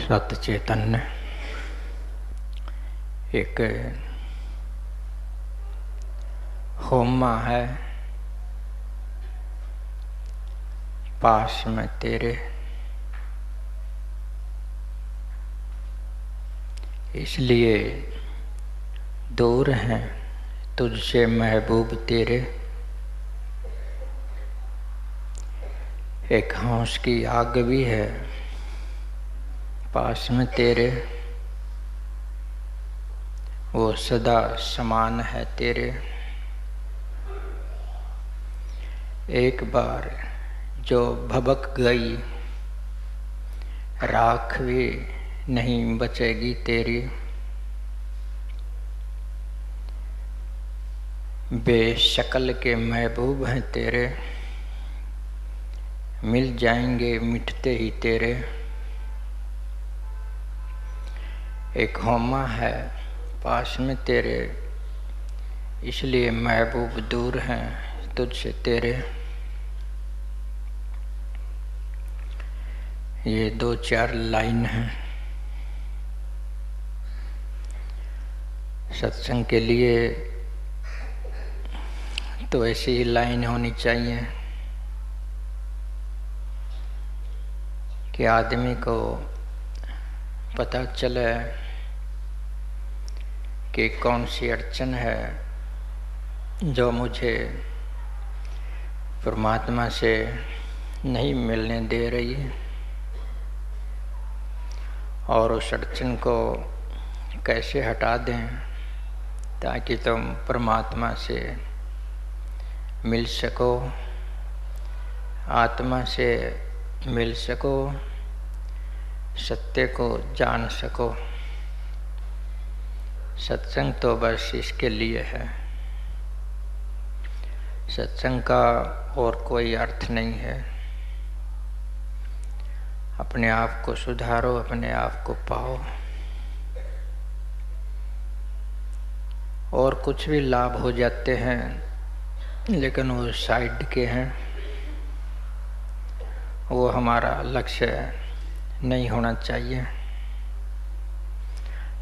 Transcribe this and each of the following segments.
सत चैतन्य एक होमा है पास में तेरे, इसलिए दूर हैं तुझसे महबूब तेरे। एक होश की आग भी है पास में तेरे, वो सदा समान है तेरे। एक बार जो भबक गई राख भी नहीं बचेगी तेरी। बेशक्ल के महबूब हैं तेरे, मिल जाएंगे मिटते ही तेरे। एक होमा है पास में तेरे, इसलिए महबूब दूर हैं तुझसे तेरे। ये 2-4 लाइन हैं सत्संग के लिए, तो ऐसी ही लाइन होनी चाहिए कि आदमी को पता चले कि कौन सी अड़चन है जो मुझे परमात्मा से नहीं मिलने दे रही, और उस अड़चन को कैसे हटा दें ताकि तुम परमात्मा से मिल सको, आत्मा से मिल सको, सत्य को जान सको। सत्संग तो बस इसके लिए है। सत्संग का और कोई अर्थ नहीं है। अपने आप को सुधारो, अपने आप को पाओ, और कुछ भी लाभ हो जाते हैं लेकिन वो साइड के हैं, वो हमारा लक्ष्य नहीं होना चाहिए।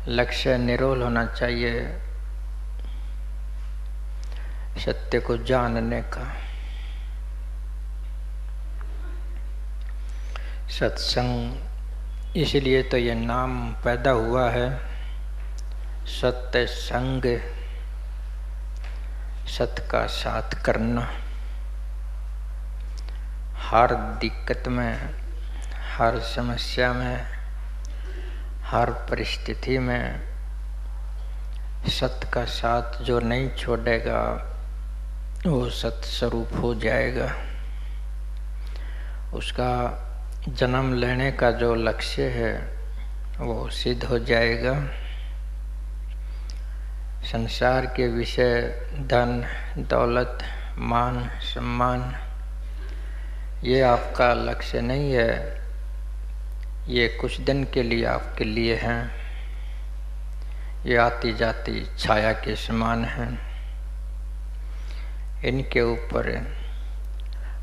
लक्ष्य निरोल होना चाहिए सत्य को जानने का। सत्संग इसलिए तो ये नाम पैदा हुआ है, सत्य संग, सत का साथ करना। हर दिक्कत में, हर समस्या में, हर परिस्थिति में सत्य का साथ जो नहीं छोड़ेगा वो सत्य स्वरूप हो जाएगा। उसका जन्म लेने का जो लक्ष्य है वो सिद्ध हो जाएगा। संसार के विषय धन दौलत मान सम्मान ये आपका लक्ष्य नहीं है, ये कुछ दिन के लिए आपके लिए हैं। ये आती जाती छाया के समान हैं। इनके ऊपर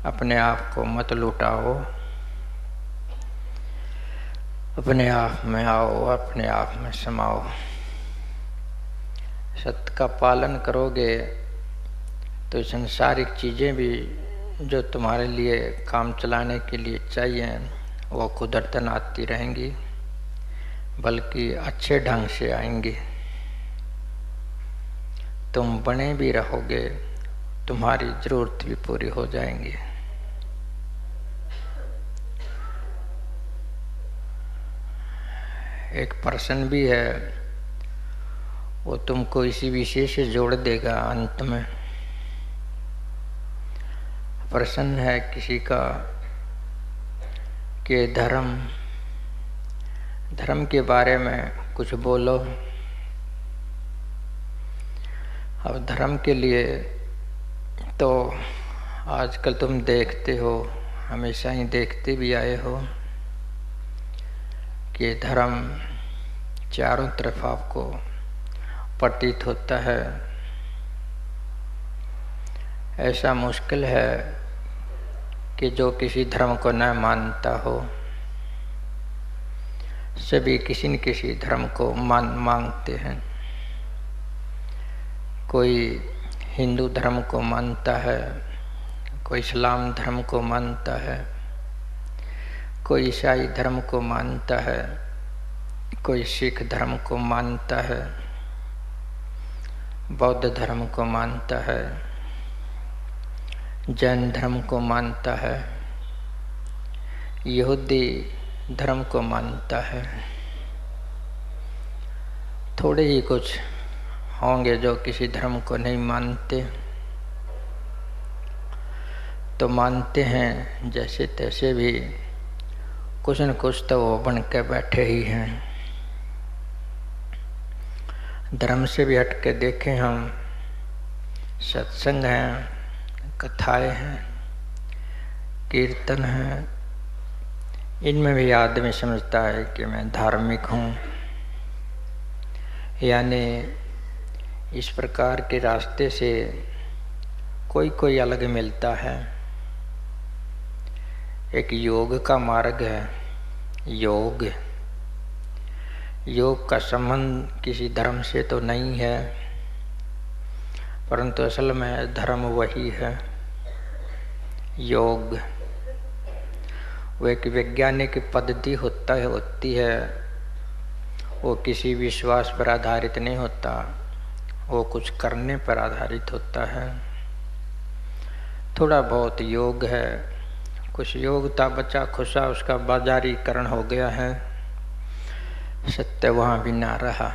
अपने आप को मत लुटाओ, अपने आप में आओ, अपने आप में समाओ। सत्य का पालन करोगे तो संसारिक चीज़ें भी जो तुम्हारे लिए काम चलाने के लिए चाहिए वो कुदरतन आती रहेंगी, बल्कि अच्छे ढंग से आएंगी। तुम बने भी रहोगे, तुम्हारी ज़रूरत भी पूरी हो जाएंगी। एक पर्सन भी है, वो तुमको इसी विषय से जोड़ देगा अंत में। प्रश्न है किसी का कि धर्म के बारे में कुछ बोलो। अब धर्म के लिए तो आजकल तुम देखते हो, हमेशा ही देखते भी आए हो कि धर्म चारों तरफ आपको प्रतीत होता है। ऐसा मुश्किल है कि जो किसी धर्म को न मानता हो सभी किसी न किसी धर्म को मांगते हैं। कोई हिंदू धर्म को मानता है, कोई इस्लाम धर्म को मानता है, कोई ईसाई धर्म को मानता है, कोई सिख धर्म को मानता है, बौद्ध धर्म को मानता है, जैन धर्म को मानता है, यहूदी धर्म को मानता है। थोड़े ही कुछ होंगे जो किसी धर्म को नहीं मानते, तो मानते हैं जैसे तैसे भी कुछ न कुछ तो वो बन के बैठे ही हैं। धर्म से भी हट के देखें हम, सत्संग हैं, कथाएं हैं, कीर्तन हैं, इनमें भी आदमी समझता है कि मैं धार्मिक हूँ। यानी इस प्रकार के रास्ते से कोई कोई अलग मिलता है। एक योग का मार्ग है। योग का संबंध किसी धर्म से तो नहीं है, परंतु असल में धर्म वही है। योग वो एक वैज्ञानिक पद्धति होती है। वो किसी विश्वास पर आधारित नहीं होता, वो कुछ करने पर आधारित होता है। थोड़ा बहुत योग है, कुछ योग्यता बचा खुशा उसका बाजारीकरण हो गया है, सत्य वहाँ भी ना रहा।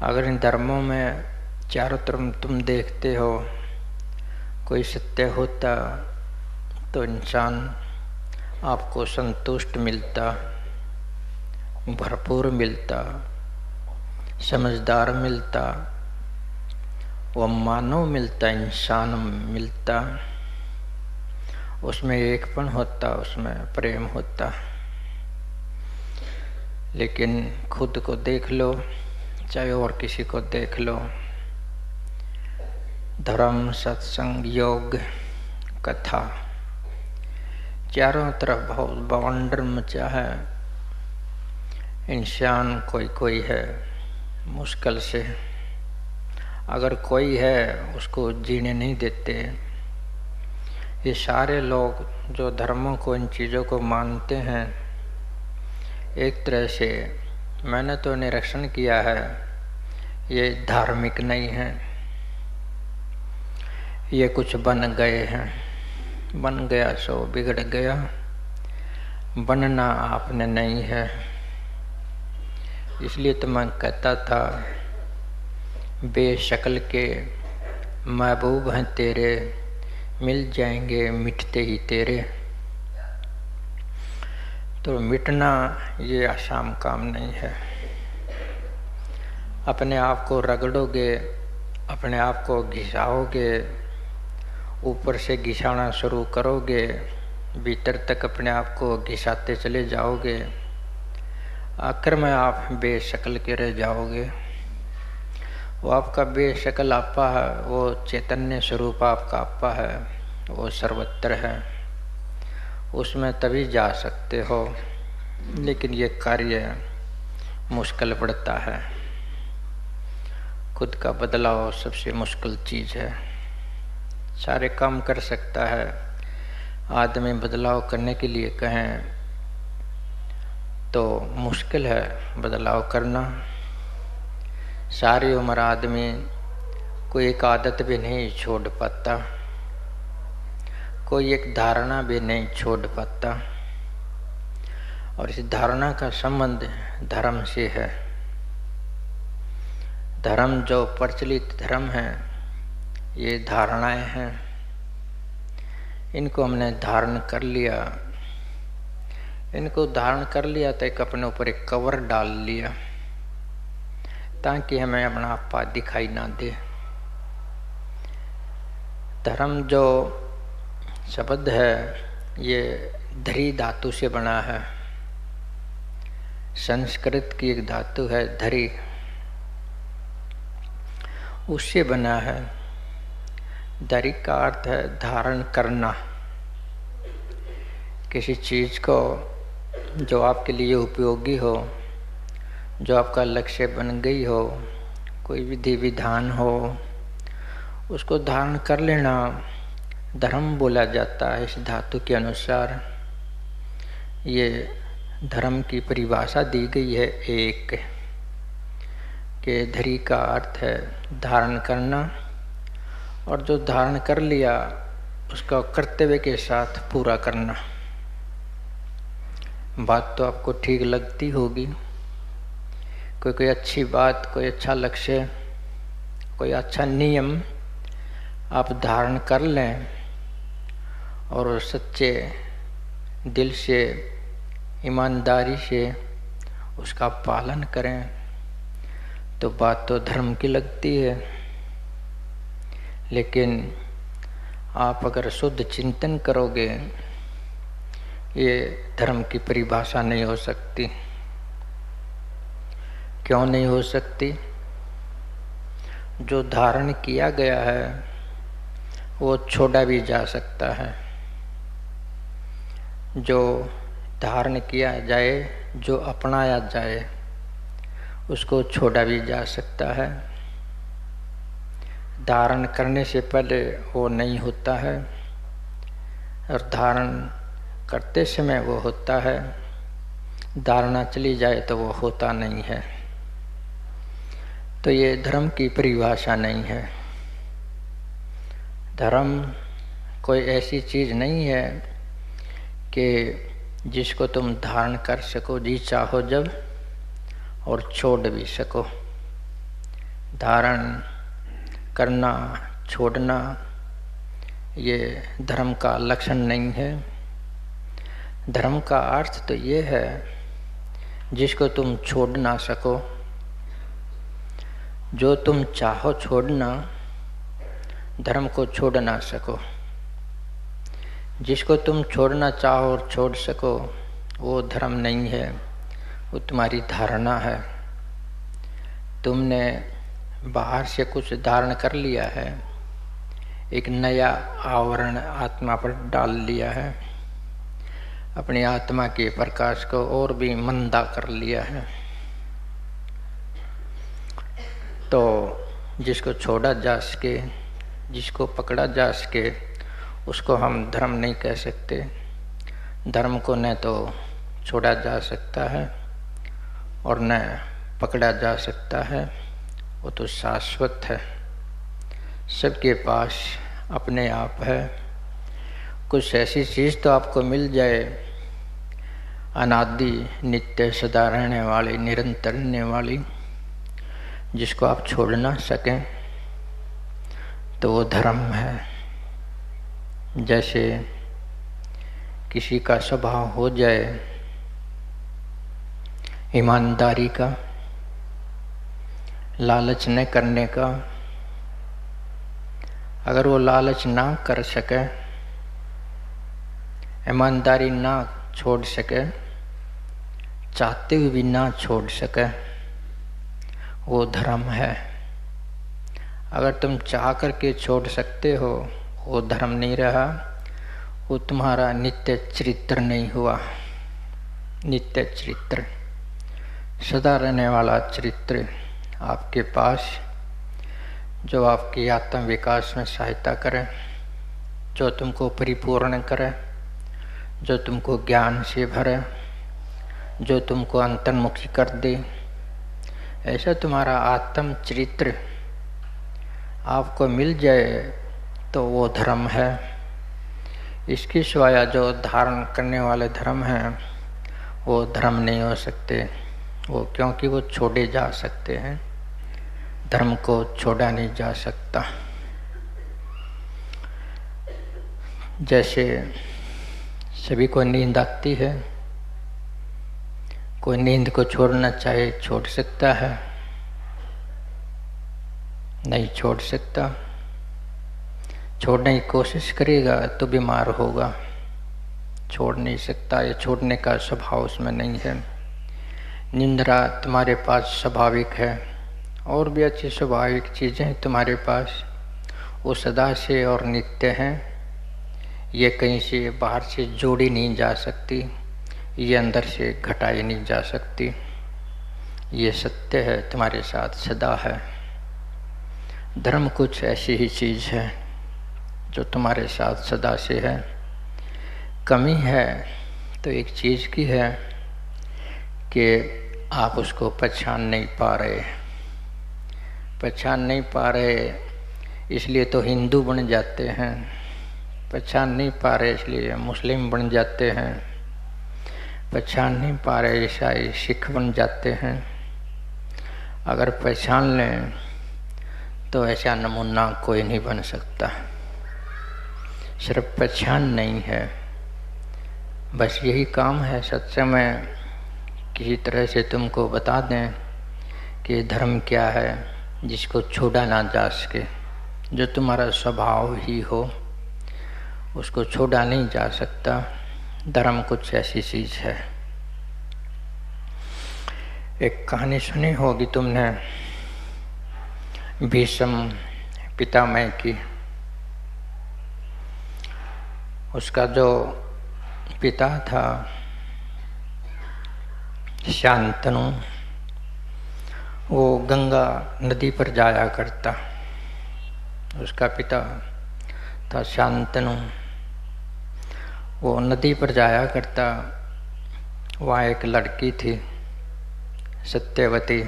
अगर इन धर्मों में चारों तरफ तुम देखते हो कोई सत्य होता तो इंसान आपको संतुष्ट मिलता, भरपूर मिलता, समझदार मिलता, वो मानव मिलता, इंसान मिलता। उसमें एकपन होता, उसमें प्रेम होता। लेकिन खुद को देख लो, चाहे और किसी को देख लो, धर्म, सत्संग, योग, कथा, चारों तरफ बहुत बवंडर मचा है। इंसान कोई है, मुश्किल से, अगर कोई है उसको जीने नहीं देते। ये सारे लोग जो धर्मों को, इन चीज़ों को मानते हैं, एक तरह से मैंने तो निरीक्षण किया है, ये धार्मिक नहीं है। ये कुछ बन गए हैं, बन गया सो बिगड़ गया, बनना आपने नहीं है। इसलिए तो मैं कहता था, बेशक्ल के महबूब हैं तेरे, मिल जाएंगे मिटते ही तेरे। तो मिटना ये आसान काम नहीं है। अपने आप को रगड़ोगे, अपने आप को घिसाओगे, ऊपर से घिसाना शुरू करोगे, भीतर तक अपने आप को घिसाते चले जाओगे, आखिर में आप बेशक्ल के रह जाओगे। वो आपका बेशक्ल आपा है, वो चैतन्य स्वरूप आपका आपा है, वो सर्वत्र है, उसमें तभी जा सकते हो। लेकिन ये कार्य मुश्किल पड़ता है। खुद का बदलाव सबसे मुश्किल चीज़ है। सारे काम कर सकता है आदमी, बदलाव करने के लिए कहें तो मुश्किल है बदलाव करना। सारी उम्र आदमी कोई एक आदत भी नहीं छोड़ पाता, कोई एक धारणा भी नहीं छोड़ पाता, और इस धारणा का संबंध धर्म से है। धर्म जो प्रचलित धर्म है, ये धारणाएं हैं, इनको हमने धारण कर लिया। इनको धारण कर लिया तो एक अपने ऊपर एक कवर डाल लिया, ताकि हमें अपना आपा दिखाई ना दे। धर्म जो शब्द है, ये धरी धातु से बना है। संस्कृत की एक धातु है धरी, उससे बना है। धरी का अर्थ है धारण करना, किसी चीज को जो आपके लिए उपयोगी हो, जो आपका लक्ष्य बन गई हो, कोई विधि विधान हो, उसको धारण कर लेना धर्म बोला जाता है। इस धातु के अनुसार ये धर्म की परिभाषा दी गई है एक के धरी का अर्थ है धारण करना, और जो धारण कर लिया उसका कर्तव्य के साथ पूरा करना। बात तो आपको ठीक लगती होगी। कोई अच्छी बात, कोई अच्छा लक्ष्य, कोई अच्छा नियम आप धारण कर लें और सच्चे दिल से, ईमानदारी से उसका पालन करें तो बात तो धर्म की लगती है। लेकिन आप अगर शुद्ध चिंतन करोगे, ये धर्म की परिभाषा नहीं हो सकती। क्यों नहीं हो सकती? जो धारण किया गया है वो छोड़ा भी जा सकता है। जो धारण किया जाए, जो अपनाया जाए, उसको छोड़ा भी जा सकता है। धारण करने से पहले वो नहीं होता है और धारण करते समय वो होता है। धारणा चली जाए तो वो होता नहीं है। तो ये धर्म की परिभाषा नहीं है। धर्म कोई ऐसी चीज़ नहीं है कि जिसको तुम धारण कर सको जी चाहो जब, और छोड़ भी सको। धारण करना, छोड़ना ये धर्म का लक्षण नहीं है। धर्म का अर्थ तो ये है जिसको तुम छोड़ ना सको। जो तुम चाहो छोड़ना, धर्म को छोड़ ना सको। जिसको तुम छोड़ना चाहो और छोड़ सको वो धर्म नहीं है, वो तुम्हारी धारणा है। तुमने बाहर से कुछ धारण कर लिया है, एक नया आवरण आत्मा पर डाल लिया है, अपनी आत्मा के प्रकाश को और भी मंदा कर लिया है। तो जिसको छोड़ा जा सके, जिसको पकड़ा जा सके, उसको हम धर्म नहीं कह सकते। धर्म को न तो छोड़ा जा सकता है और न पकड़ा जा सकता है। वो तो शाश्वत है, सबके पास अपने आप है। कुछ ऐसी चीज़ तो आपको मिल जाए अनादि, नित्य, सदा रहने वाली, निरंतर रहने वाली, जिसको आप छोड़ ना सकें, तो वो धर्म है। जैसे किसी का स्वभाव हो जाए ईमानदारी का, लालच न करने का, अगर वो लालच ना कर सके, ईमानदारी ना छोड़ सके, चाहते हुए भी ना छोड़ सके, वो धर्म है। अगर तुम चाह करके छोड़ सकते हो, वो धर्म नहीं रहा, वो तुम्हारा नित्य चरित्र नहीं हुआ। नित्य चरित्र, सदा रहने वाला चरित्र आपके पास, जो आपके आत्म विकास में सहायता करे, जो तुमको परिपूर्ण करे, जो तुमको ज्ञान से भरे, जो तुमको अंतर्मुखी कर दे, ऐसा तुम्हारा आत्म चरित्र आपको मिल जाए तो वो धर्म है। इसके सिवाय जो धारण करने वाले धर्म हैं वो धर्म नहीं हो सकते। वो क्योंकि वो छोड़े जा सकते हैं, धर्म को छोड़ा नहीं जा सकता। जैसे सभी को नींद आती है, कोई नींद को छोड़ना चाहे छोड़ सकता है? नहीं छोड़ सकता। छोड़ने की कोशिश करेगा तो बीमार होगा, छोड़ नहीं सकता। ये छोड़ने का स्वभाव उसमें नहीं है। निंद्रा तुम्हारे पास स्वाभाविक है, और भी अच्छी स्वाभाविक चीज़ें तुम्हारे पास, वो सदा से और नित्य हैं। ये कहीं से बाहर से जोड़ी नहीं जा सकती, ये अंदर से घटाई नहीं जा सकती। ये सत्य है, तुम्हारे साथ सदा है। धर्म कुछ ऐसी ही चीज़ है जो तुम्हारे साथ सदा से है। कमी है तो एक चीज़ की है कि आप उसको पहचान नहीं पा रहे। पहचान नहीं पा रहे इसलिए तो हिंदू बन जाते हैं, पहचान नहीं पा रहे इसलिए मुस्लिम बन जाते हैं, पहचान नहीं पा रहे ईसाई सिख बन जाते हैं। अगर पहचान लें तो ऐसा नमूना कोई नहीं बन सकता। सिर्फ पहचान नहीं है, बस यही काम है सत्संग में किसी तरह से तुमको बता दें कि धर्म क्या है जिसको छोड़ा ना जा सके। जो तुम्हारा स्वभाव ही हो उसको छोड़ा नहीं जा सकता। धर्म कुछ ऐसी चीज़ है। एक कहानी सुनी होगी तुमने भीष्म पितामह की। उसका जो पिता था शांतनु, वो गंगा नदी पर जाया करता। उसका पिता था शांतनु, वो नदी पर जाया करता। वहाँ एक लड़की थी सत्यवती,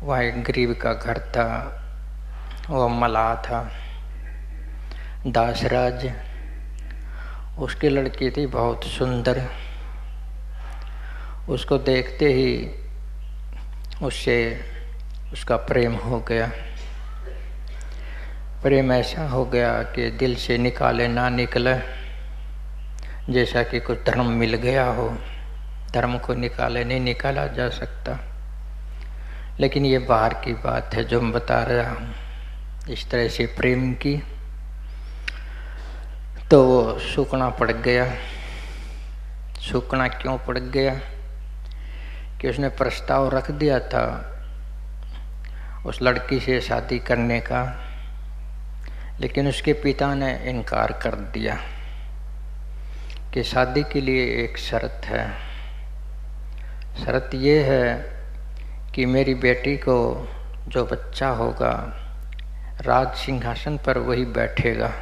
वहाँ एक गरीब का घर था, वह मलाह था दासराज। उसकी लड़की थी बहुत सुंदर। उसको देखते ही उससे उसका प्रेम हो गया। प्रेम ऐसा हो गया कि दिल से निकाले ना निकले, जैसा कि कुछ धर्म मिल गया हो। धर्म को निकाले नहीं निकाला जा सकता, लेकिन ये बाहर की बात है जो मैं बता रहा हूँ। इस तरह से प्रेम की तो वो सूखना पड़ गया। सूखना क्यों पड़ गया कि उसने प्रस्ताव रख दिया था उस लड़की से शादी करने का, लेकिन उसके पिता ने इनकार कर दिया कि शादी के लिए एक शर्त है। शर्त ये है कि मेरी बेटी को जो बच्चा होगा राज सिंहासन पर वही बैठेगा।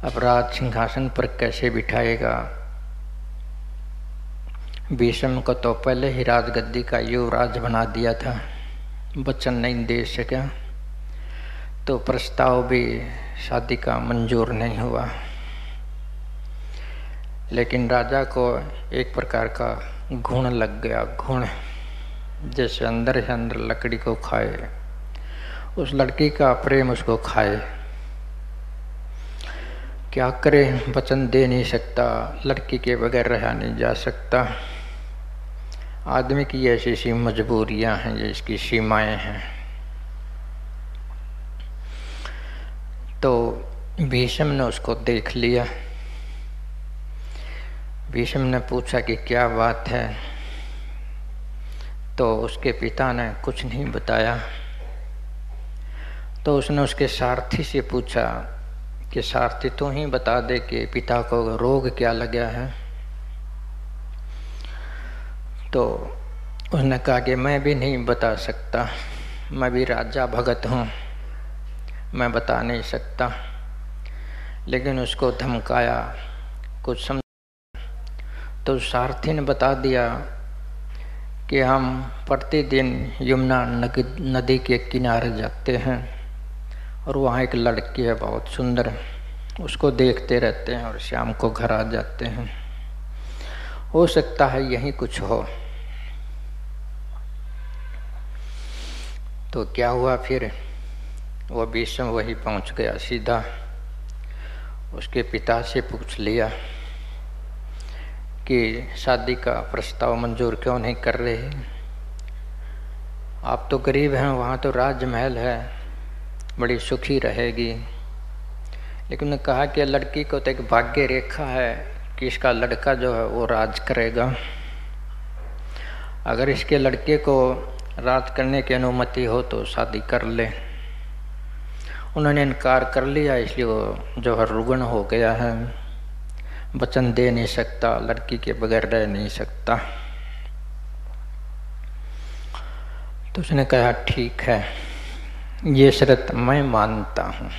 अब राज सिंहासन पर कैसे बिठाएगा? भीष्म को तो पहले ही राजगद्दी का युवराज बना दिया था, वचन नहीं दे सका, तो प्रस्ताव भी शादी का मंजूर नहीं हुआ। लेकिन राजा को एक प्रकार का घुण लग गया। घुण जैसे अंदर से अंदर लकड़ी को खाए, उस लड़की का प्रेम उसको खाए। क्या करे, वचन दे नहीं सकता, लड़की के बगैर रहा नहीं जा सकता। आदमी की ऐसी ऐसी मजबूरियां हैं, ये इसकी सीमाएं हैं। तो भीष्म ने उसको देख लिया। भीष्म ने पूछा कि क्या बात है, तो उसके पिता ने कुछ नहीं बताया। तो उसने उसके सारथी से पूछा कि सारथी तू ही बता दे कि पिता को रोग क्या लगा है। तो उसने कहा कि मैं भी नहीं बता सकता, मैं भी राजा भगत हूँ, मैं बता नहीं सकता। लेकिन उसको धमकाया, कुछ समझ। तो सारथी ने बता दिया कि हम प्रतिदिन यमुना नदी के किनारे जाते हैं और वहाँ एक लड़की है बहुत सुंदर, उसको देखते रहते हैं और शाम को घर आ जाते हैं। हो सकता है यही कुछ हो। तो क्या हुआ फिर? वो भीष्म वही पहुँच गया सीधा। उसके पिता से पूछ लिया कि शादी का प्रस्ताव मंजूर क्यों नहीं कर रहे? आप तो गरीब हैं, वहाँ तो राजमहल है, बड़ी सुखी रहेगी। लेकिन उन्होंने कहा कि लड़की को तो एक भाग्य रेखा है कि इसका लड़का जो है वो राज करेगा। अगर इसके लड़के को राज करने की अनुमति हो तो शादी कर ले। उन्होंने इनकार कर लिया, इसलिए वो जो है रुग्ण हो गया है। वचन दे नहीं सकता, लड़की के बगैर रह नहीं सकता। तो उसने कहा ठीक है, ये शर्त मैं मानता हूँ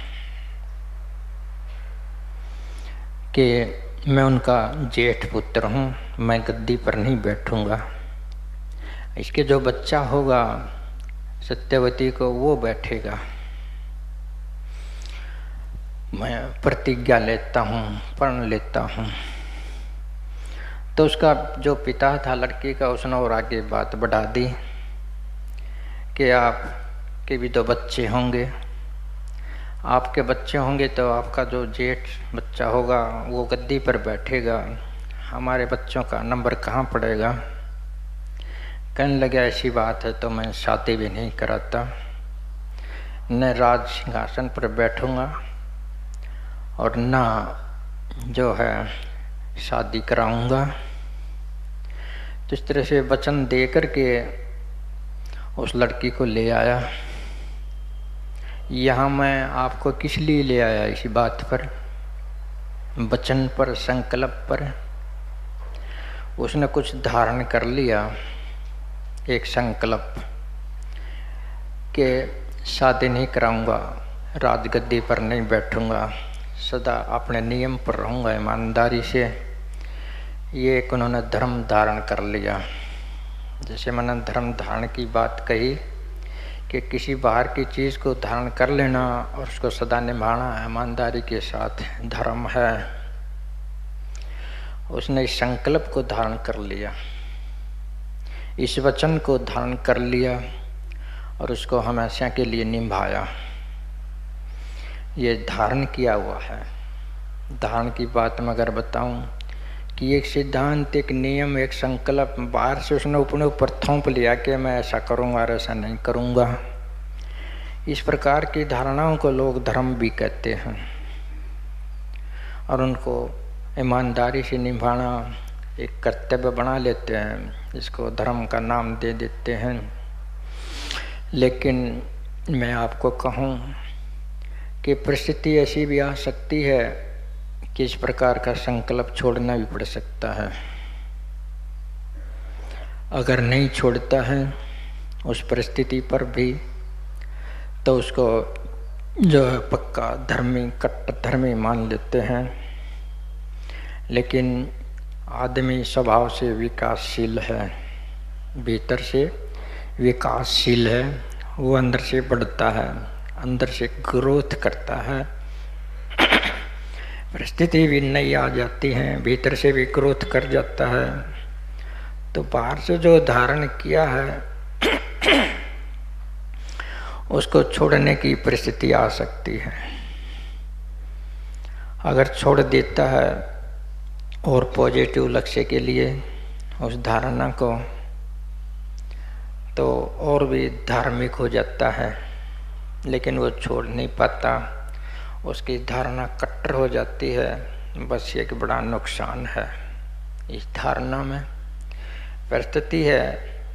कि मैं उनका जेठ पुत्र हूँ, मैं गद्दी पर नहीं बैठूंगा। इसके जो बच्चा होगा सत्यवती को वो बैठेगा। मैं प्रतिज्ञा लेता हूँ, प्रण लेता हूँ। तो उसका जो पिता था लड़की का, उसने और आगे बात बढ़ा दी कि आपके भी तो बच्चे होंगे, आपके बच्चे होंगे तो आपका जो जेठ बच्चा होगा वो गद्दी पर बैठेगा, हमारे बच्चों का नंबर कहाँ पड़ेगा। कहने लगे ऐसी बात है तो मैं शादी भी नहीं कराता, न राज सिंहासन पर बैठूंगा और ना जो है शादी कराऊंगा। तो इस तरह से वचन दे करके उस लड़की को ले आया। यहाँ मैं आपको किस लिए ले आया, इसी बात पर, वचन पर, संकल्प पर। उसने कुछ धारण कर लिया, एक संकल्प कि शादी नहीं कराऊंगा, राजगद्दी पर नहीं बैठूंगा, सदा अपने नियम पर रहूंगा ईमानदारी से। ये एक उन्होंने धर्म धारण कर लिया। जैसे मैंने धर्म धारण की बात कही कि किसी बाहर की चीज़ को धारण कर लेना और उसको सदा निभाना ईमानदारी के साथ धर्म है। उसने इस संकल्प को धारण कर लिया, इस वचन को धारण कर लिया और उसको हमेशा के लिए निभाया। ये धारण किया हुआ है। धारण की बात मैं अगर बताऊं कि एक सिद्धांत, एक नियम, एक संकल्प बाहर से उसने अपने ऊपर थोप लिया कि मैं ऐसा करूंगा और ऐसा नहीं करूंगा। इस प्रकार की धारणाओं को लोग धर्म भी कहते हैं और उनको ईमानदारी से निभाना एक कर्तव्य बना लेते हैं, इसको धर्म का नाम दे देते हैं। लेकिन मैं आपको कहूँ कि परिस्थिति ऐसी भी आ सकती है कि इस प्रकार का संकल्प छोड़ना भी पड़ सकता है। अगर नहीं छोड़ता है उस परिस्थिति पर भी तो उसको जो है पक्का धर्मी, कट्टर धर्मी मान लेते हैं। लेकिन आदमी स्वभाव से विकासशील है, भीतर से विकासशील है, वो अंदर से बढ़ता है, अंदर से ग्रोथ करता है। परिस्थिति भी नई आ जाती है, भीतर से भी ग्रोथ कर जाता है। तो बाहर से जो धारण किया है उसको छोड़ने की परिस्थिति आ सकती है। अगर छोड़ देता है और पॉजिटिव लक्ष्य के लिए उस धारणा को, तो और भी धार्मिक हो जाता है, लेकिन वो छोड़ नहीं पाता, उसकी धारणा कट्टर हो जाती है। बस ये एक बड़ा नुकसान है इस धारणा में। परिस्थिति है,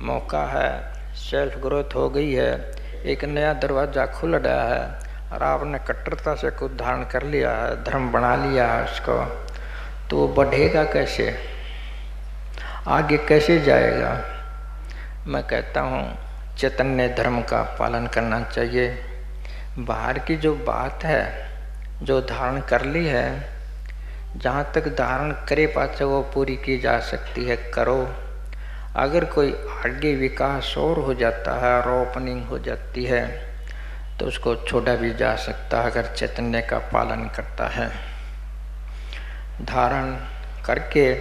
मौका है, सेल्फ ग्रोथ हो गई है, एक नया दरवाज़ा खुल रहा है और आपने कट्टरता से कुछ धारण कर लिया है, धर्म बना लिया है उसको, तो वो बढ़ेगा कैसे, आगे कैसे जाएगा। मैं कहता हूँ चैतन्य धर्म का पालन करना चाहिए। बाहर की जो बात है, जो धारण कर ली है, जहाँ तक धारण करे पाछे वो पूरी की जा सकती है, करो। अगर कोई आगे विकास और हो जाता है और ओपनिंग हो जाती है तो उसको छोड़ा भी जा सकता है अगर चैतन्य का पालन करता है। धारण करके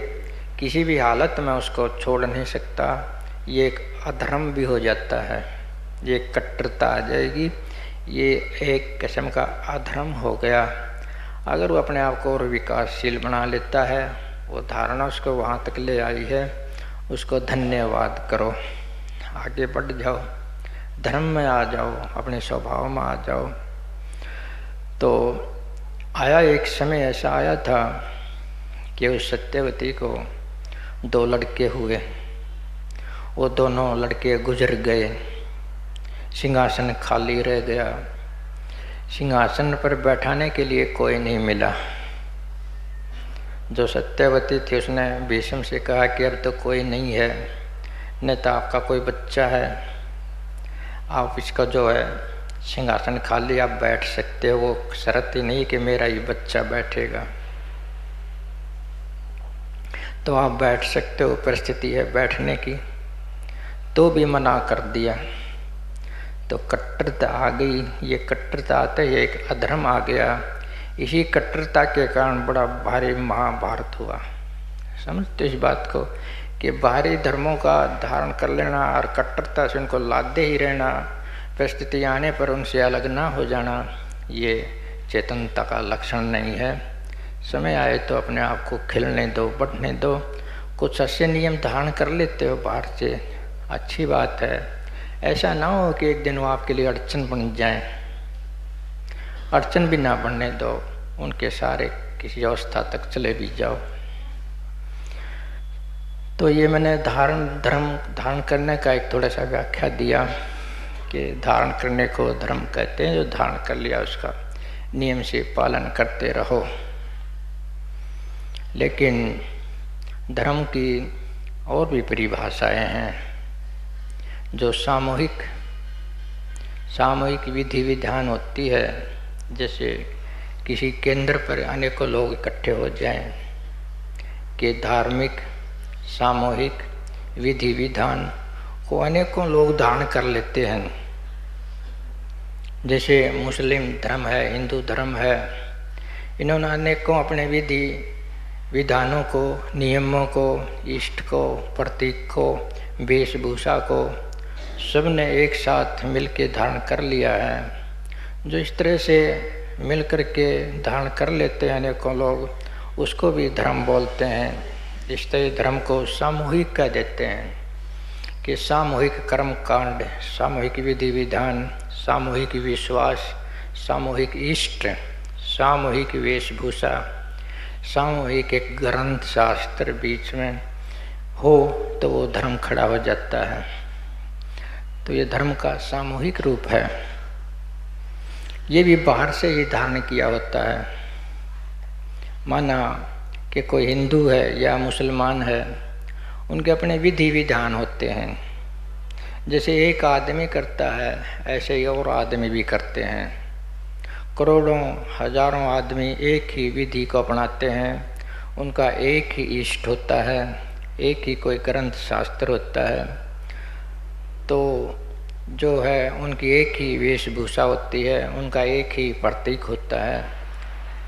किसी भी हालत में उसको छोड़ नहीं सकता, ये एक अधर्म भी हो जाता है, ये कट्टरता आ जाएगी, ये एक किस्म का अधर्म हो गया। अगर वो अपने आप को और विकासशील बना लेता है, वो धारणा उसको वहाँ तक ले आई है, उसको धन्यवाद करो, आगे बढ़ जाओ, धर्म में आ जाओ, अपने स्वभाव में आ जाओ। तो आया एक समय ऐसा आया था कि उस सत्यवती को 2 लड़के हुए, वो दोनों लड़के गुजर गए, सिंहासन खाली रह गया, सिंहासन पर बैठाने के लिए कोई नहीं मिला। जो सत्यवती थी उसने भीष्म से कहा कि अब तो कोई नहीं है, न तो आपका कोई बच्चा है, आप इसका जो है सिंहासन खाली आप बैठ सकते हो, वो शर्त ही नहीं कि मेरा ही बच्चा बैठेगा, तो आप बैठ सकते हो, परिस्थिति है बैठने की। तो भी मना कर दिया। तो कट्टरता आ गई। ये कट्टरता आते ही एक अधर्म आ गया। इसी कट्टरता के कारण बड़ा भारी महाभारत हुआ। समझते इस बात को कि बाहरी धर्मों का धारण कर लेना और कट्टरता से उनको लादे ही रहना, परिस्थिति आने पर उनसे अलग ना हो जाना, ये चेतनता का लक्षण नहीं है। समय आए तो अपने आप को खिलने दो, बढ़ने दो। कुछ ऐसे नियम धारण कर लेते हो बाहर से, अच्छी बात है। ऐसा ना हो कि एक दिन वो आपके लिए अड़चन बन जाए। अड़चन भी ना बनने दो, उनके सारे किसी अवस्था तक चले भी जाओ। तो ये मैंने धर्म धारण करने का एक थोड़ा सा व्याख्या दिया कि धारण करने को धर्म कहते हैं। जो धारण कर लिया उसका नियम से पालन करते रहो। लेकिन धर्म की और भी परिभाषाएं हैं जो सामूहिक विधि विधान होती है। जैसे किसी केंद्र पर अनेकों लोग इकट्ठे हो जाएं कि धार्मिक सामूहिक विधि विधान को अनेकों लोग धारण कर लेते हैं। जैसे मुस्लिम धर्म है, हिंदू धर्म है, इन्होंने अनेकों अपने विधि विधानों को, नियमों को, इष्ट को, प्रतीक को, वेशभूषा को सबने एक साथ मिलके धारण कर लिया है। जो इस तरह से मिल कर के धारण कर लेते हैं अनेकों लोग, उसको भी धर्म बोलते हैं। इस तरह धर्म को सामूहिक कह देते हैं कि सामूहिक कर्म कांड, सामूहिक विधि विधान, सामूहिक विश्वास, सामूहिक इष्ट, सामूहिक वेशभूषा, सामूहिक एक ग्रंथ शास्त्र बीच में हो तो वो धर्म खड़ा हो जाता है। तो ये धर्म का सामूहिक रूप है। ये भी बाहर से ही धारण किया होता है। माना कि कोई हिंदू है या मुसलमान है, उनके अपने विधि विधान होते हैं। जैसे एक आदमी करता है ऐसे ही और आदमी भी करते हैं। करोड़ों हजारों आदमी एक ही विधि को अपनाते हैं। उनका एक ही इष्ट होता है, एक ही कोई ग्रंथ शास्त्र होता है। तो जो है उनकी एक ही वेशभूषा होती है, उनका एक ही प्रतीक होता है।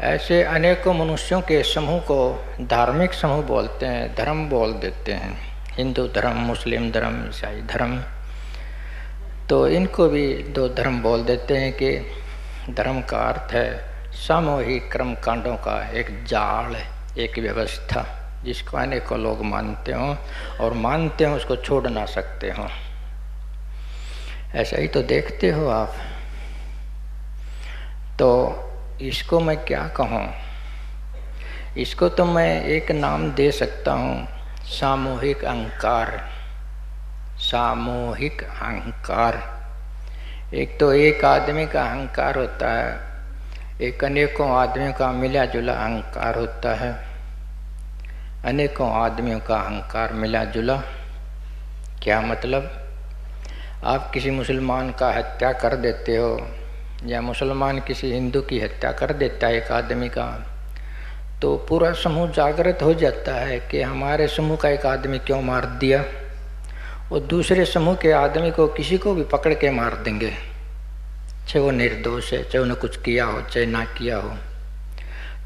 ऐसे अनेकों मनुष्यों के समूह को धार्मिक समूह बोलते हैं, धर्म बोल देते हैं। हिंदू धर्म, मुस्लिम धर्म, ईसाई धर्म, तो इनको भी दो धर्म बोल देते हैं कि धर्म का अर्थ है सामूहिक कर्म कांडों का एक जाल, एक व्यवस्था जिसको अनेकों लोग मानते हों और मानते हों उसको छोड़ ना सकते हों। ऐसा ही तो देखते हो आप। तो इसको मैं क्या कहूँ, इसको तो मैं एक नाम दे सकता हूँ, सामूहिक अहंकार। सामूहिक अहंकार, एक तो एक आदमी का अहंकार होता है, एक अनेकों आदमियों का मिला जुला अहंकार होता है। अनेकों आदमियों का अहंकार मिला जुला, क्या मतलब? आप किसी मुसलमान का हत्या कर देते हो या मुसलमान किसी हिंदू की हत्या कर देता है एक आदमी का, तो पूरा समूह जागृत हो जाता है कि हमारे समूह का एक आदमी क्यों मार दिया। वो दूसरे समूह के आदमी को किसी को भी पकड़ के मार देंगे, चाहे वो निर्दोष है, चाहे उन्हें कुछ किया हो, चाहे ना किया हो।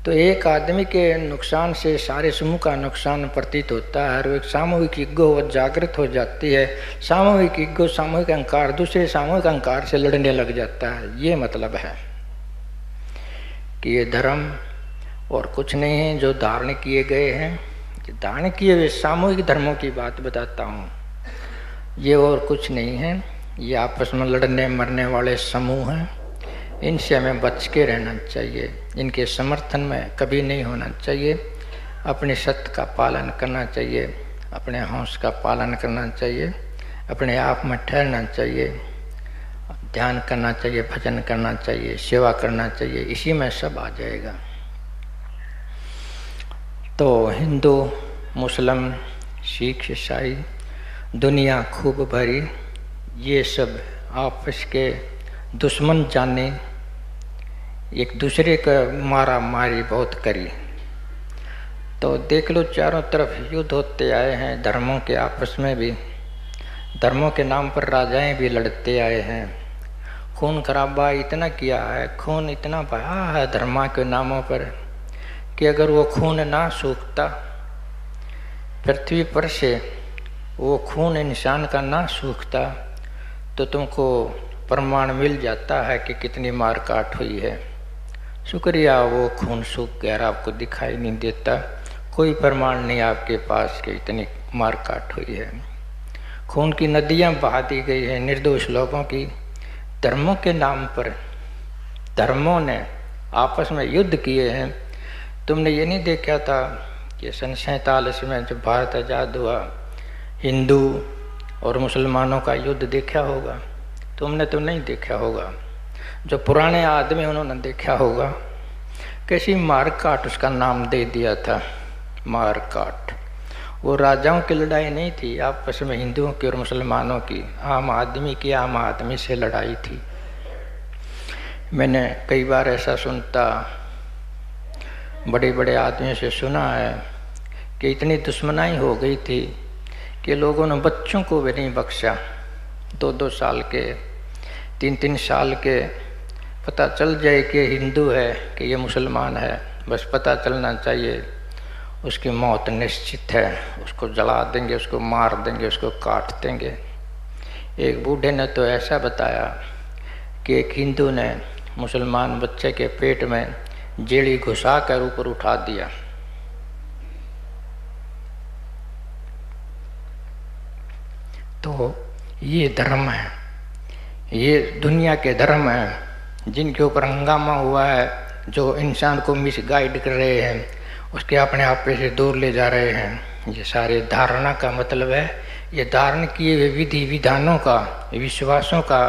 तो एक आदमी के नुकसान से सारे समूह का नुकसान प्रतीत होता है और एक सामूहिक ईगो जागृत हो जाती है। सामूहिक ईगो, सामूहिक अहंकार दूसरे सामूहिक अहंकार से लड़ने लग जाता है। ये मतलब है कि ये धर्म और कुछ नहीं है जो धारण किए गए हैं। धारण किए हुए सामूहिक धर्मों की बात बताता हूँ, ये और कुछ नहीं है। ये आपस में लड़ने मरने वाले समूह हैं। इनसे हमें बच के रहना चाहिए, इनके समर्थन में कभी नहीं होना चाहिए। अपने सत्य का पालन करना चाहिए, अपने होश का पालन करना चाहिए, अपने आप में ठहरना चाहिए, ध्यान करना चाहिए, भजन करना चाहिए, सेवा करना चाहिए। इसी में सब आ जाएगा। तो हिंदू, मुस्लिम, सिख, ईसाई, दुनिया खूब भरी, ये सब आपस के दुश्मन जाने, एक दूसरे का मारा मारी बहुत करी। तो देख लो चारों तरफ युद्ध होते आए हैं, धर्मों के आपस में भी, धर्मों के नाम पर राजाएं भी लड़ते आए हैं। खून खराबा इतना किया है, खून इतना बहा है धर्म के नामों पर कि अगर वो खून ना सूखता पृथ्वी पर से, वो खून इंसान का ना सूखता तो तुमको प्रमाण मिल जाता है कि कितनी मार काट हुई है। शुक्रिया वो खून सूख गया, आपको दिखाई नहीं देता, कोई प्रमाण नहीं आपके पास कि इतनी मार काट हुई है। खून की नदियां बहा दी गई है निर्दोष लोगों की, धर्मों के नाम पर धर्मों ने आपस में युद्ध किए हैं। तुमने ये नहीं देखा था कि सन 47 में जब भारत आज़ाद हुआ, हिंदू और मुसलमानों का युद्ध देखा होगा? तुमने तो नहीं देखा होगा, जो पुराने आदमी उन्होंने देखा होगा। कैसी मार काट उसका नाम दे दिया था, मार काट। वो राजाओं की लड़ाई नहीं थी आपस में, हिंदुओं की और मुसलमानों की, आम आदमी की आम आदमी से लड़ाई थी। मैंने कई बार ऐसा सुनता, बड़े बड़े आदमियों से सुना है कि इतनी दुश्मनाई हो गई थी कि लोगों ने बच्चों को भी नहीं बख्शा। 2-2 साल के, 3-3 साल के, पता चल जाए कि हिंदू है कि ये मुसलमान है, बस पता चलना चाहिए, उसकी मौत निश्चित है, उसको जला देंगे, उसको मार देंगे, उसको काट देंगे। एक बूढ़े ने तो ऐसा बताया कि एक हिंदू ने मुसलमान बच्चे के पेट में जेड़ी घुसा कर ऊपर उठा दिया। तो ये धर्म है, ये दुनिया के धर्म हैं जिनके ऊपर हंगामा हुआ है, जो इंसान को मिसगाइड कर रहे हैं, उसके अपने आप पे से दूर ले जा रहे हैं। ये सारे धारणा का मतलब है, ये धारण किए हुए विधि विधानों का, विश्वासों का,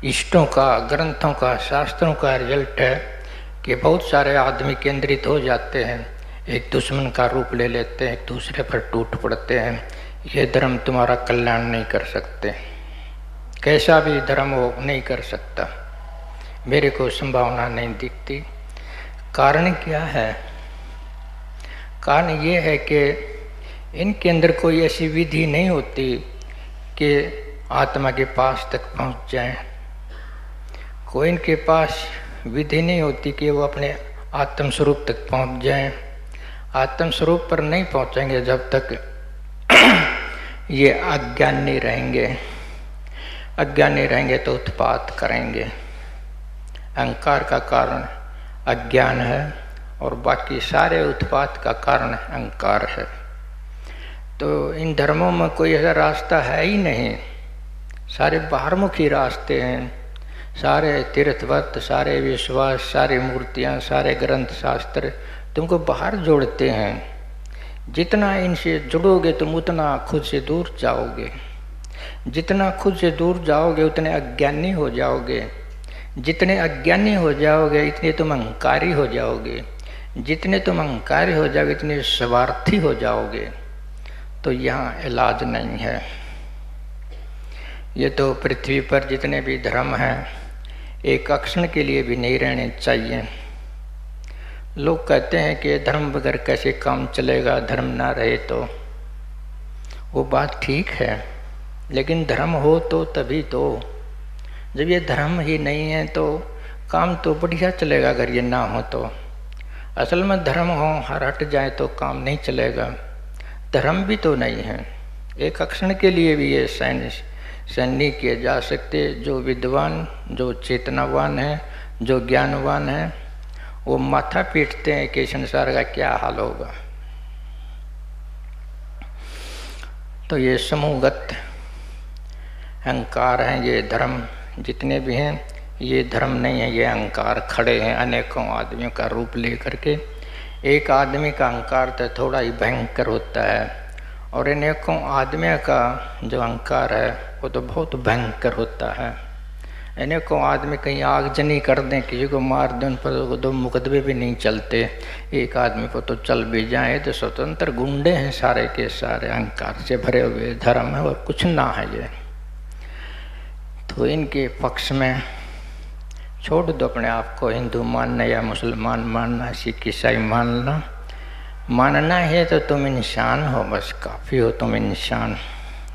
इष्टों का, ग्रंथों का, शास्त्रों का रिजल्ट है कि बहुत सारे आदमी केंद्रित हो जाते हैं, एक दुश्मन का रूप ले लेते हैं, एक दूसरे पर टूट पड़ते हैं। ये धर्म तुम्हारा कल्याण नहीं कर सकते, कैसा भी धर्म हो नहीं कर सकता, मेरे को संभावना नहीं दिखती। कारण क्या है? कारण ये है कि इनके अंदर कोई ऐसी विधि नहीं होती कि आत्मा के पास तक पहुंच जाएं। कोई इनके पास विधि नहीं होती कि वो अपने आत्म स्वरूप तक पहुंच जाएं। आत्म स्वरूप पर नहीं पहुंचेंगे जब तक ये अज्ञानी रहेंगे। अज्ञानी रहेंगे तो उत्पात करेंगे। अहंकार का कारण अज्ञान है और बाकी सारे उत्पात का कारण अहंकार है। तो इन धर्मों में कोई ऐसा रास्ता है ही नहीं, सारे बाहरमुखी रास्ते हैं, सारे तीर्थव्रत, सारे विश्वास, सारी मूर्तियाँ, सारे ग्रंथ शास्त्र तुमको बाहर जोड़ते हैं। जितना इनसे जुड़ोगे तुम उतना खुद से दूर जाओगे, जितना खुद से दूर जाओगे उतने अज्ञानी हो जाओगे, जितने अज्ञानी हो जाओगे इतने तुम अहंकारी हो जाओगे, जितने तुम अहंकारी हो जाओगे इतने स्वार्थी हो जाओगे। तो यहाँ इलाज नहीं है। ये तो पृथ्वी पर जितने भी धर्म हैं एक क्षण के लिए भी नहीं रहने चाहिए। लोग कहते हैं कि धर्म बगैर कैसे काम चलेगा, धर्म ना रहे तो। वो बात ठीक है, लेकिन धर्म हो तो तभी तो। जब ये धर्म ही नहीं है तो काम तो बढ़िया चलेगा, अगर ये ना हो तो। असल में धर्म हो हर हट जाए तो काम नहीं चलेगा। धर्म भी तो नहीं है, एक क्षण के लिए भी ये सहन नहीं किए जा सकते। जो विद्वान, जो चेतनावान है, जो ज्ञानवान है, वो माथा पीटते हैं कि संसार का क्या हाल होगा। तो ये समूहगत अहंकार हैं, ये धर्म जितने भी हैं ये धर्म नहीं है, ये अहंकार खड़े हैं अनेकों आदमियों का रूप लेकर के। एक आदमी का अहंकार तो थोड़ा ही भयंकर होता है और अनेकों आदमियों का जो अहंकार है वो तो बहुत भयंकर होता है। अनेकों आदमी कहीं आगजनी कर दें, किसी को मार दें, उन पर 2 मुकदमे भी नहीं चलते, एक आदमी को तो चल भी जाए। तो स्वतंत्र गुंडे हैं सारे के सारे, अहंकार से भरे हुए धर्म है और कुछ ना है ये। तो इनके पक्ष में छोड़ दो अपने आप को, हिंदू मानना या मुसलमान मानना, सिख ईसाई मानना। मानना है तो तुम इंसान हो, बस काफ़ी हो तुम इंसान।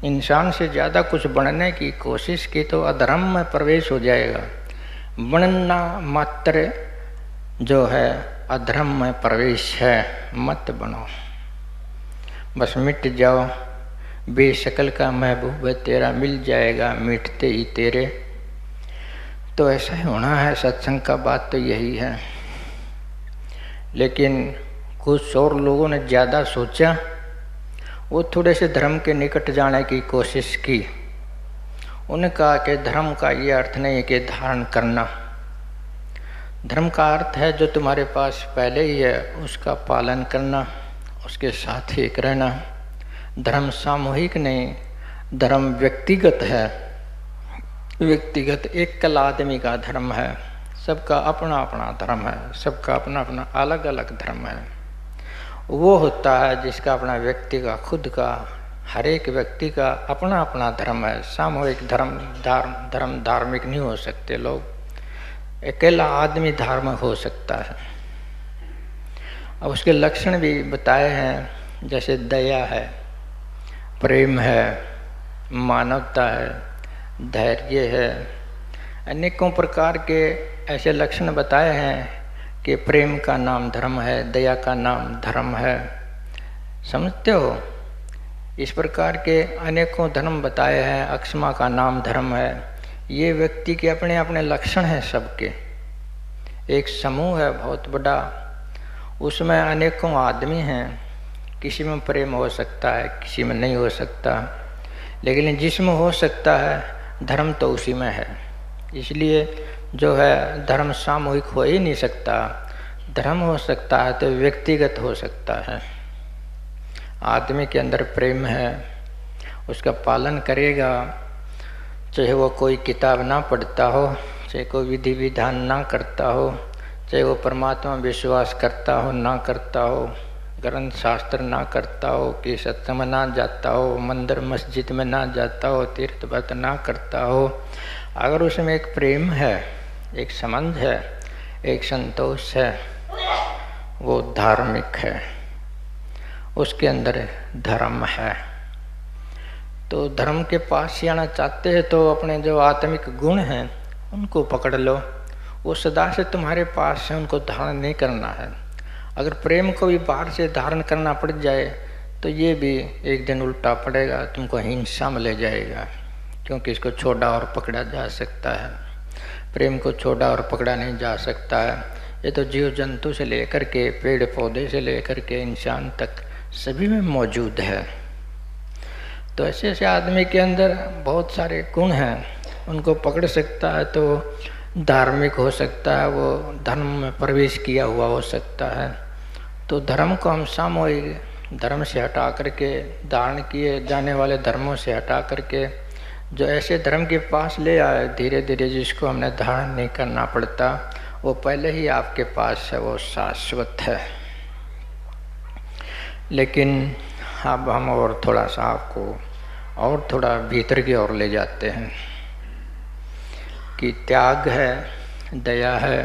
इंसान से ज़्यादा कुछ बनने की कोशिश की तो अधर्म में प्रवेश हो जाएगा। बनना मात्र जो है अधर्म में प्रवेश है, मत बनो, बस मिट जाओ। बेशक्ल का महबूब है तेरा, मिल जाएगा मिटते ही तेरे। तो ऐसा ही होना है, सत्संग का बात तो यही है। लेकिन कुछ और लोगों ने ज़्यादा सोचा, वो थोड़े से धर्म के निकट जाने की कोशिश की। उन्होंने कहा कि धर्म का ये अर्थ नहीं है कि धारण करना, धर्म का अर्थ है जो तुम्हारे पास पहले ही है उसका पालन करना, उसके साथ ही एक रहना। धर्म सामूहिक नहीं, धर्म व्यक्तिगत है। व्यक्तिगत एक कल आदमी का धर्म है, सबका अपना अपना धर्म है, सबका अपना अपना अलग अलग धर्म है। वो होता है जिसका अपना व्यक्ति का, खुद का, हर एक व्यक्ति का अपना अपना धर्म है। सामूहिक धर्म धार्मिक नहीं हो सकते लोग, अकेला आदमी धार्मिक हो सकता है। अब उसके लक्षण भी बताए हैं, जैसे दया है, प्रेम है, मानवता है, धैर्य है, अनेकों प्रकार के ऐसे लक्षण बताए हैं कि प्रेम का नाम धर्म है, दया का नाम धर्म है। समझते हो? इस प्रकार के अनेकों धर्म बताए हैं। अक्षमा का नाम धर्म है। ये व्यक्ति के अपने अपने लक्षण हैं सबके। एक समूह है बहुत बड़ा, उसमें अनेकों आदमी हैं। किसी में प्रेम हो सकता है, किसी में नहीं हो सकता, लेकिन जिसमें हो सकता है धर्म तो उसी में है। इसलिए जो है धर्म सामूहिक हो ही नहीं सकता। धर्म हो सकता है तो व्यक्तिगत हो सकता है। आदमी के अंदर प्रेम है, उसका पालन करेगा, चाहे वो कोई किताब ना पढ़ता हो, चाहे कोई विधि विधान ना करता हो, चाहे वो परमात्मा विश्वास करता हो ना करता हो, ग्रंथ शास्त्र ना करता हो, कि सत्संग में ना जाता हो, मंदिर मस्जिद में ना जाता हो, तीर्थ व्रत ना करता हो, अगर उसमें एक प्रेम है, एक संबंध है, एक संतोष है, वो धार्मिक है, उसके अंदर धर्म है। तो धर्म के पास ही आना चाहते हैं तो अपने जो आत्मिक गुण हैं उनको पकड़ लो, वो सदा से तुम्हारे पास है, उनको धारण नहीं करना है। अगर प्रेम को भी बाहर से धारण करना पड़ जाए तो ये भी एक दिन उल्टा पड़ेगा, तुमको हिंसा में ले जाएगा, क्योंकि इसको छोड़ा और पकड़ा जा सकता है, प्रेम को छोड़ा और पकड़ा नहीं जा सकता है। ये तो जीव जंतु से लेकर के पेड़ पौधे से लेकर के इंसान तक सभी में मौजूद है। तो ऐसे ऐसे आदमी के अंदर बहुत सारे गुण हैं, उनको पकड़ सकता है तो धार्मिक हो सकता है, वो धर्म में प्रवेश किया हुआ हो सकता है। तो धर्म को हम सामूहिक धर्म से हटा करके, धारण किए जाने वाले धर्मों से हटा करके जो ऐसे धर्म के पास ले आए, धीरे धीरे जिसको हमने धारण नहीं करना पड़ता, वो पहले ही आपके पास है, वो शाश्वत है। लेकिन अब हम और थोड़ा सा आपको और थोड़ा भीतर की ओर ले जाते हैं कि त्याग है, दया है,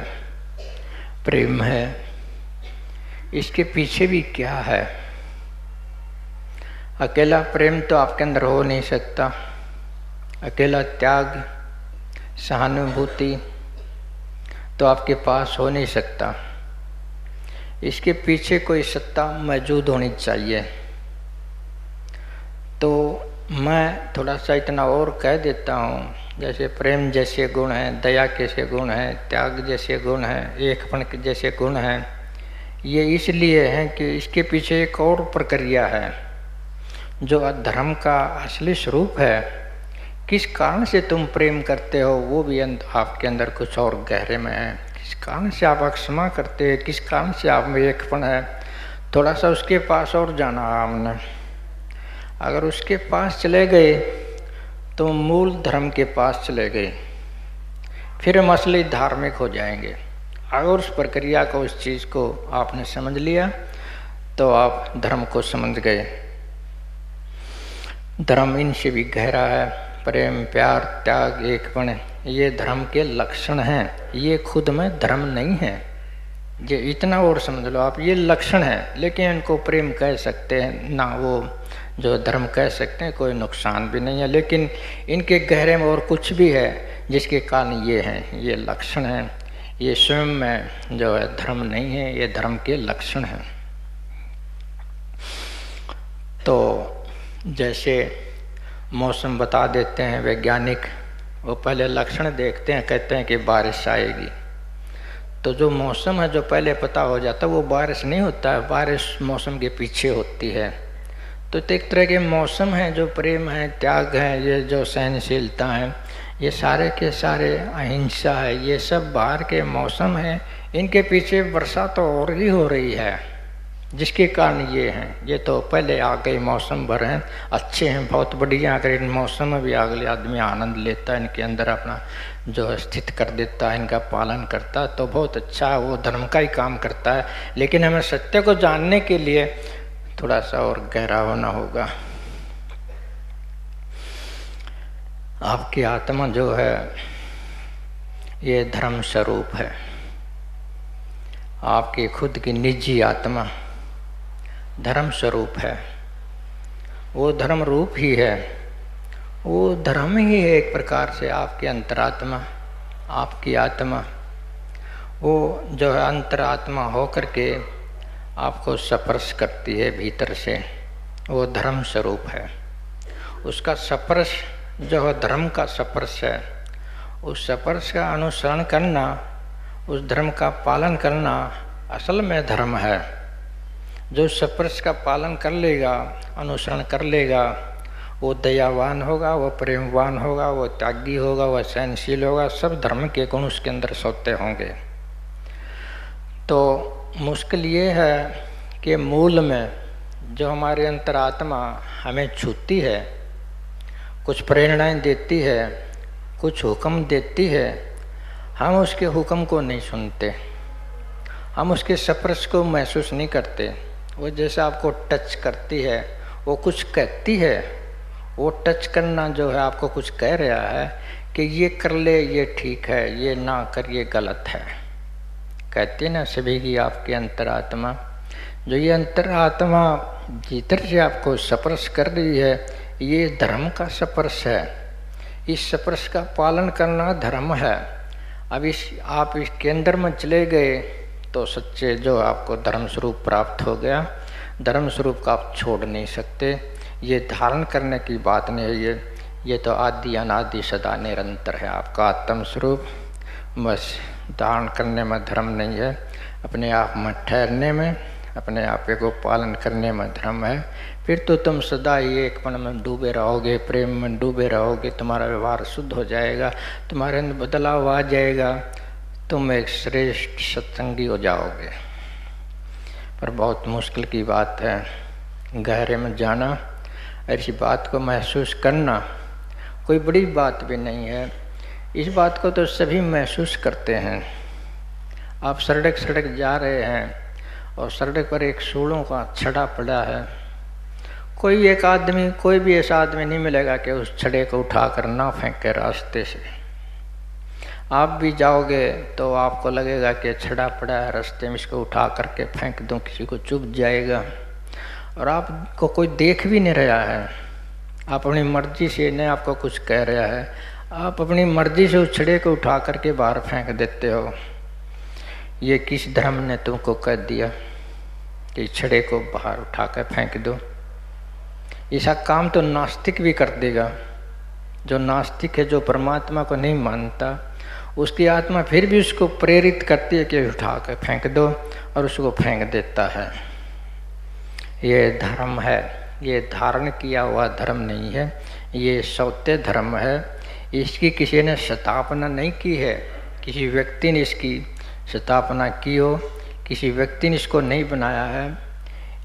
प्रेम है, इसके पीछे भी क्या है। अकेला प्रेम तो आपके अंदर हो नहीं सकता, अकेला त्याग सहानुभूति तो आपके पास हो नहीं सकता। इसके पीछे कोई सत्ता मौजूद होनी चाहिए। तो मैं थोड़ा सा इतना और कह देता हूँ, जैसे प्रेम जैसे गुण हैं, दया जैसे गुण हैं, त्याग जैसे गुण हैं, एकपन जैसे गुण हैं, ये इसलिए हैं कि इसके पीछे एक और प्रक्रिया है जो धर्म का असली स्वरूप है। किस कारण से तुम प्रेम करते हो वो भी आपके अंदर कुछ और गहरे में है। किस कारण से आप क्षमा करते हैं, किस कारण से आप में एकपन है, थोड़ा सा उसके पास और जाना है हमने। अगर उसके पास चले गए तो मूल धर्म के पास चले गए। फिर हम असली धार्मिक हो जाएंगे। अगर उस प्रक्रिया को, उस चीज़ को आपने समझ लिया तो आप धर्म को समझ गए। धर्म इनसे भी गहरा है। प्रेम, प्यार, त्याग, एकपण, ये धर्म के लक्षण हैं। ये खुद में धर्म नहीं है। ये इतना और समझ लो आप, ये लक्षण है, लेकिन इनको प्रेम कह सकते हैं ना, वो जो धर्म कह सकते हैं, कोई नुकसान भी नहीं है। लेकिन इनके गहरे में और कुछ भी है जिसके कारण ये हैं, ये लक्षण हैं। ये स्वयं में जो है धर्म नहीं है, ये धर्म के लक्षण हैं। तो जैसे मौसम बता देते हैं वैज्ञानिक, वो पहले लक्षण देखते हैं, कहते हैं कि बारिश आएगी। तो जो मौसम है जो पहले पता हो जाता है वो बारिश नहीं होता है, बारिश मौसम के पीछे होती है। तो एक तरह के मौसम है, जो प्रेम है, त्याग है, ये जो सहनशीलता है, ये सारे के सारे, अहिंसा है, ये सब बाहर के मौसम हैं। इनके पीछे वर्षा तो और ही हो रही है, जिसके कारण ये हैं। ये तो पहले आ गए मौसम भर हैं, अच्छे हैं, बहुत बढ़िया। अगर इन मौसम में भी अगले आदमी आनंद लेता है, इनके अंदर अपना जो है स्थित कर देता है, इनका पालन करता है, तो बहुत अच्छा है, वो धर्म का ही काम करता है। लेकिन हमें सत्य को जानने के लिए थोड़ा सा और गहरा होना होगा। आपकी आत्मा जो है ये धर्म स्वरूप है। आपकी खुद की निजी आत्मा धर्म स्वरूप है, वो धर्म रूप ही है, वो धर्म ही है एक प्रकार से। आपकी अंतरात्मा, आपकी आत्मा, वो जो है अंतरात्मा होकर के आपको स्पर्श करती है भीतर से, वो धर्म स्वरूप है। उसका स्पर्श जो है धर्म का स्पर्श है। उस स्पर्श का अनुसरण करना, उस धर्म का पालन करना असल में धर्म है। जो स्पर्श का पालन कर लेगा, अनुसरण कर लेगा, वो दयावान होगा, वो प्रेमवान होगा, वो त्यागी होगा, वह सहनशील होगा। सब धर्म के गुण उसके अंदर सोते होंगे। तो मुश्किल ये है कि मूल में जो हमारे अंतरात्मा हमें छूती है, कुछ प्रेरणाएं देती है, कुछ हुक्म देती है, हम उसके हुक्म को नहीं सुनते, हम उसके स्पर्श को महसूस नहीं करते। वो जैसे आपको टच करती है, वो कुछ कहती है, वो टच करना जो है आपको कुछ कह रहा है कि ये कर ले, ये ठीक है, ये ना कर, ये गलत है। कहती है ना सभी की आपकी अंतरात्मा। जो ये अंतरात्मा भीतर से आपको स्पर्श कर रही है, ये धर्म का स्पर्श है। इस स्पर्श का पालन करना धर्म है। अब आप इस केंद्र में चले गए तो सच्चे जो आपको धर्म स्वरूप प्राप्त हो गया। धर्म स्वरूप का आप छोड़ नहीं सकते। ये धारण करने की बात नहीं है, ये तो आदि अनादि सदा निरंतर है आपका आत्म स्वरूप। बस धारण करने में धर्म नहीं है, अपने आप में ठहरने में, अपने आप को पालन करने में धर्म है। फिर तो तुम सदा ही एकपन में डूबे रहोगे, प्रेम में डूबे रहोगे, तुम्हारा व्यवहार शुद्ध हो जाएगा, तुम्हारे अंदर बदलाव आ जाएगा, तुम एक श्रेष्ठ सत्संगी हो जाओगे। पर बहुत मुश्किल की बात है गहरे में जाना, ऐसी बात को महसूस करना। कोई बड़ी बात भी नहीं है, इस बात को तो सभी महसूस करते हैं। आप सड़क जा रहे हैं और सड़क पर एक सूलों का छड़ा पड़ा है, कोई एक आदमी, कोई भी ऐसा आदमी नहीं मिलेगा कि उस छड़े को उठाकर ना फेंके रास्ते से। आप भी जाओगे तो आपको लगेगा कि छड़ा पड़ा है रास्ते में, इसको उठा करके फेंक दूं, किसी को चुभ जाएगा। और आपको कोई देख भी नहीं रहा है, आप अपनी मर्जी से नहीं आपको कुछ कह रहा है, आप अपनी मर्जी से उस छड़े को उठा करके बाहर फेंक देते हो। ये किस धर्म ने तुमको कह दिया कि छड़े को बाहर उठा कर फेंक दो? ऐसा काम तो नास्तिक भी कर देगा। जो नास्तिक है, जो परमात्मा को नहीं मानता, उसकी आत्मा फिर भी उसको प्रेरित करती है कि उठा कर फेंक दो, और उसको फेंक देता है। ये धर्म है, ये धारण किया हुआ धर्म नहीं है, ये सौते धर्म है। इसकी किसी ने स्थापना नहीं की है, किसी व्यक्ति ने इसकी स्थापना की हो, किसी व्यक्ति ने इसको नहीं बनाया है,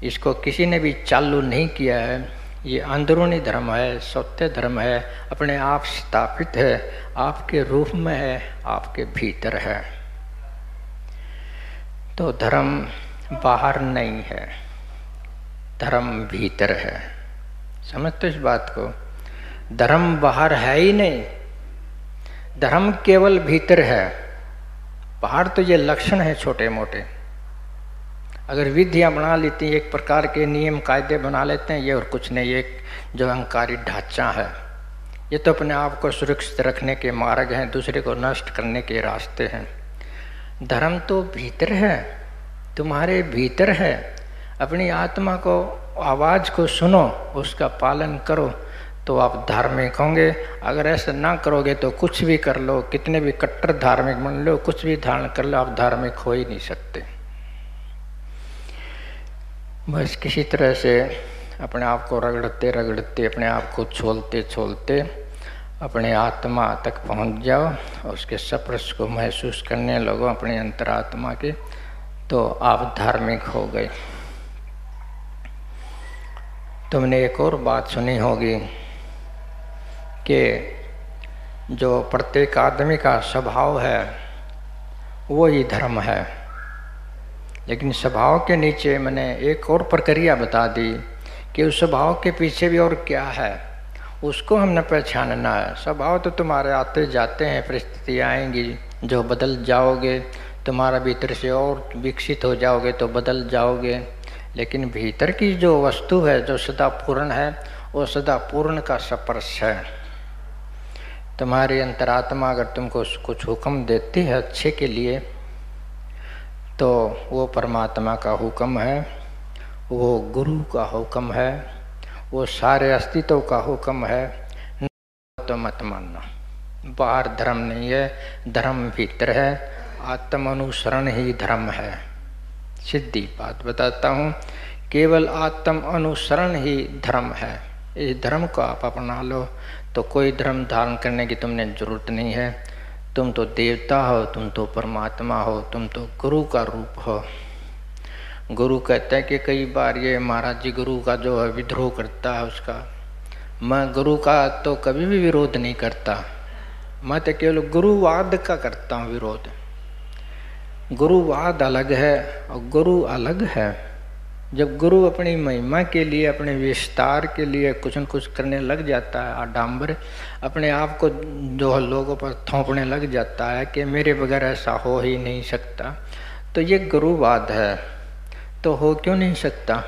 इसको किसी ने भी चालू नहीं किया है। ये अंदरूनी धर्म है, सत्य धर्म है, अपने आप स्थापित है, आपके रूप में है, आपके भीतर है। तो धर्म बाहर नहीं है, धर्म भीतर है। समझते इस बात को? धर्म बाहर है ही नहीं, धर्म केवल भीतर है। बाहर तो ये लक्षण है छोटे मोटे, अगर विधियां बना लेती हैं, एक प्रकार के नियम कायदे बना लेते हैं, ये और कुछ नहीं, एक जो अहंकारी ढांचा है। ये तो अपने आप को सुरक्षित रखने के मार्ग हैं, दूसरे को नष्ट करने के रास्ते हैं। धर्म तो भीतर है, तुम्हारे भीतर है। अपनी आत्मा को, आवाज़ को सुनो, उसका पालन करो तो आप धार्मिक होंगे। अगर ऐसा ना करोगे तो कुछ भी कर लो, कितने भी कट्टर धार्मिक बन लो, कुछ भी धारण कर लो, आप धार्मिक हो ही नहीं सकते। बस किसी तरह से अपने आप को रगड़ते रगड़ते, अपने आप को छोलते छोलते अपने आत्मा तक पहुंच जाओ और उसके स्पर्श को महसूस करने लगो अपने अंतरात्मा के, तो आप धार्मिक हो गए। तुमने एक और बात सुनी होगी कि जो प्रत्येक आदमी का स्वभाव है वो ही धर्म है, लेकिन स्वभाव के नीचे मैंने एक और प्रक्रिया बता दी कि उस स्वभाव के पीछे भी और क्या है, उसको हमने पहचानना है। स्वभाव तो तुम्हारे आते जाते हैं, परिस्थितियाँ आएंगी जो बदल जाओगे, तुम्हारा भीतर से और विकसित हो जाओगे तो बदल जाओगे, लेकिन भीतर की जो वस्तु है, जो सदा पूर्ण है, वो सदा पूर्ण का स्पर्श है। तुम्हारी अंतरात्मा अगर तुमको कुछ हुक्म देती है अच्छे के लिए, तो वो परमात्मा का हुक्म है, वो गुरु का हुक्म है, वो सारे अस्तित्व का हुक्म है। तो मत मानना, बाहर धर्म नहीं है, धर्म भीतर है। आत्म अनुसरण ही धर्म है। सीधी बात बताता हूँ, केवल आत्म अनुसरण ही धर्म है। इस धर्म को आप अपना लो तो कोई धर्म धारण करने की तुमने जरूरत नहीं है। तुम तो देवता हो, तुम तो परमात्मा हो, तुम तो गुरु का रूप हो। गुरु कहते हैं कि कई बार ये महाराज जी गुरु का जो है विद्रोह करता है उसका, मैं गुरु का तो कभी भी विरोध नहीं करता, मैं तो केवल गुरुवाद का करता हूँ विरोध। गुरुवाद अलग है और गुरु अलग है। जब गुरु अपनी महिमा के लिए, अपने विस्तार के लिए कुछ न कुछ करने लग जाता है, आडंबर अपने आप को जो लोगों पर थोपने लग जाता है कि मेरे बगैर ऐसा हो ही नहीं सकता, तो ये गुरुवाद है। तो हो क्यों नहीं सकता?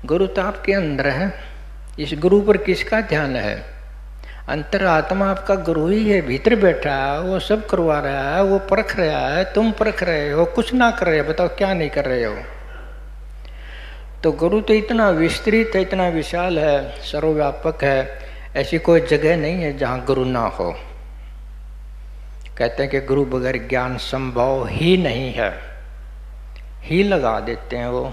गुरु तो आपके अंदर है। इस गुरु पर किसका ध्यान है? अंतरात्मा आपका गुरु ही है, भीतर बैठा है, वो सब करवा रहा है, वो परख रहा है, तुम परख रहे हो, कुछ ना कर रहे हो, बताओ क्या नहीं कर रहे हो? तो गुरु तो इतना विस्तृत है, इतना विशाल है, सर्वव्यापक है, ऐसी कोई जगह नहीं है जहाँ गुरु ना हो। कहते हैं कि गुरु बगैर ज्ञान संभव ही नहीं है, ही लगा देते हैं वो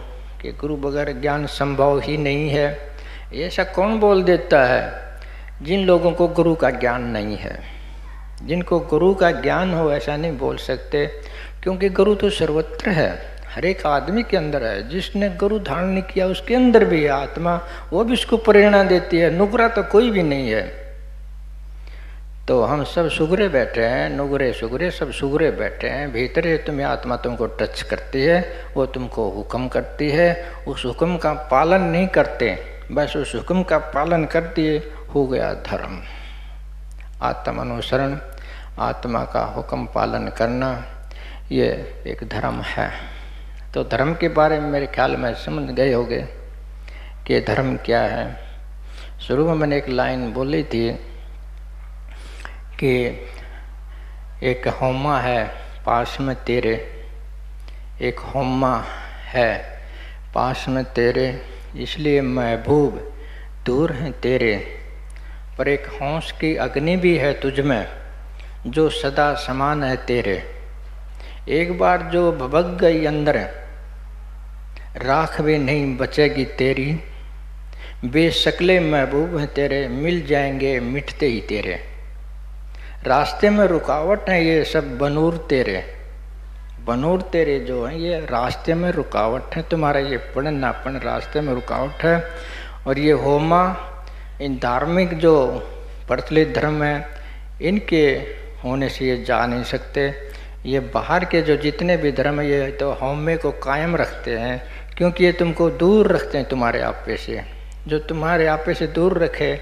कि गुरु बगैर ज्ञान संभव ही नहीं है। ऐसा कौन बोल देता है? जिन लोगों को गुरु का ज्ञान नहीं है। जिनको गुरु का ज्ञान हो ऐसा नहीं बोल सकते, क्योंकि गुरु तो सर्वत्र है, हर एक आदमी के अंदर है। जिसने गुरु धारण नहीं किया उसके अंदर भी है आत्मा, वो भी उसको प्रेरणा देती है। नुगरा तो कोई भी नहीं है। तो हम सब सुगरे बैठे हैं, नुगरे सुगरे सब सुगरे बैठे हैं। भीतर है तुम्हें आत्मा तुमको टच करती है, वो तुमको हुक्म करती है, उस हुक्म का पालन नहीं करते, बस उस हुक्म का पालन कर दिए, हो गया धर्म। आत्म अनुसरण, आत्मा का हुक्म पालन करना, ये एक धर्म है। तो धर्म के बारे में मेरे ख्याल में समझ गए होंगे कि धर्म क्या है। शुरू में मैंने एक लाइन बोली थी कि एक होमा है पास में तेरे, एक होमा है पास में तेरे, इसलिए महबूब दूर हैं तेरे, पर एक हौस की अग्नि भी है तुझ में जो सदा समान है तेरे। एक बार जो भभक गई अंदर, राख भी नहीं बचेगी तेरी, बेशक्ले महबूब हैं तेरे, मिल जाएंगे मिटते ही तेरे। रास्ते में रुकावट है ये सब बनूर तेरे, बनूर तेरे जो है ये रास्ते में रुकावट है। तुम्हारा ये पढ़नापन रास्ते में रुकावट है। और ये होमा इन धार्मिक जो प्रचलित धर्म है इनके होने से ये जा नहीं सकते। ये बाहर के जो जितने भी धर्म ये तो होमे को कायम रखते हैं, क्योंकि ये तुमको दूर रखते हैं तुम्हारे आपे से। जो तुम्हारे आपे से दूर रखे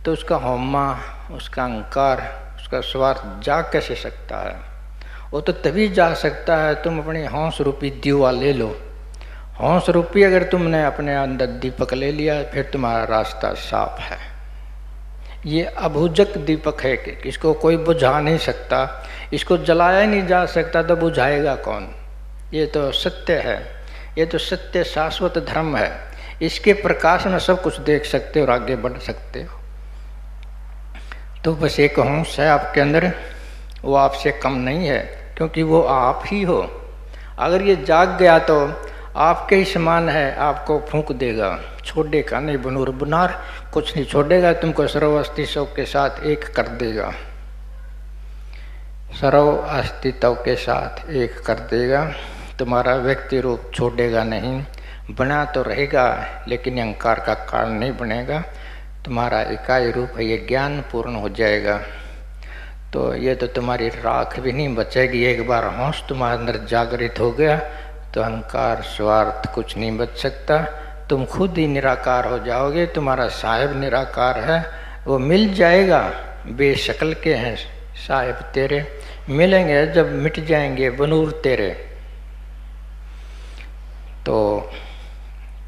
तो उसका होमा, उसका अहंकार, उसका स्वार्थ जा कैसे सकता है? वो तो तभी जा सकता है तुम अपनी हौस रूपी दीवा ले लो। हौस रूपी अगर तुमने अपने अंदर दीपक ले लिया फिर तुम्हारा रास्ता साफ है। ये अभुजक दीपक है कि इसको कोई बुझा नहीं सकता, इसको जलाया नहीं जा सकता, तो बुझाएगा कौन? ये तो सत्य है, ये तो सत्य शाश्वत धर्म है। इसके प्रकाश में सब कुछ देख सकते हो और आगे बढ़ सकते हो। तो बस एक होश है आपके अंदर, वो आपसे कम नहीं है, क्योंकि वो आप ही हो। अगर ये जाग गया तो आपके ही समान है, आपको फूंक देगा, छोड़ेगा नहीं। बनूर बुनार कुछ नहीं छोड़ेगा, तुमको सर्व अस्तित्व के साथ एक कर देगा, सर्व अस्तित्व के साथ एक कर देगा। तुम्हारा व्यक्ति रूप छोड़ेगा नहीं, बना तो रहेगा लेकिन अहंकार का कारण नहीं बनेगा। तुम्हारा इकाई रूप है, ये ज्ञान पूर्ण हो जाएगा। तो ये तो तुम्हारी राख भी नहीं बचेगी। एक बार होश तुम्हारे अंदर जागृत हो गया तो अहंकार स्वार्थ कुछ नहीं बच सकता। तुम खुद ही निराकार हो जाओगे। तुम्हारा साहिब निराकार है, वो मिल जाएगा। बेशक्ल के हैं साहिब तेरे, मिलेंगे जब मिट जाएंगे बनूर तेरे। तो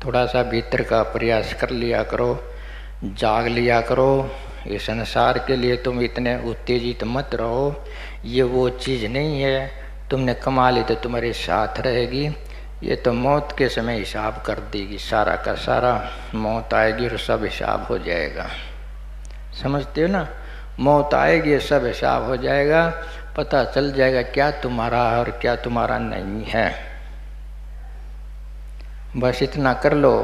थोड़ा सा भीतर का प्रयास कर लिया करो, जाग लिया करो। ये संसार के लिए तुम इतने उत्तेजित मत रहो। ये वो चीज़ नहीं है, तुमने कमा ली तो तुम्हारे साथ रहेगी। ये तो मौत के समय हिसाब कर देगी, सारा का सारा। मौत आएगी और सब हिसाब हो जाएगा। समझते हो ना? मौत आएगी, सब हिसाब हो जाएगा। पता चल जाएगा क्या तुम्हारा और क्या तुम्हारा नहीं है। बस इतना कर लो।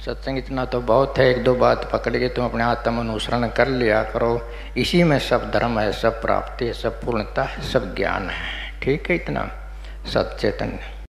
सत्संग इतना तो बहुत है। एक दो बात पकड़ के तुम अपने आत्म अनुसरण कर लिया करो। इसी में सब धर्म है, सब प्राप्ति है, सब पूर्णता है, सब ज्ञान है। ठीक है? इतना सचेतन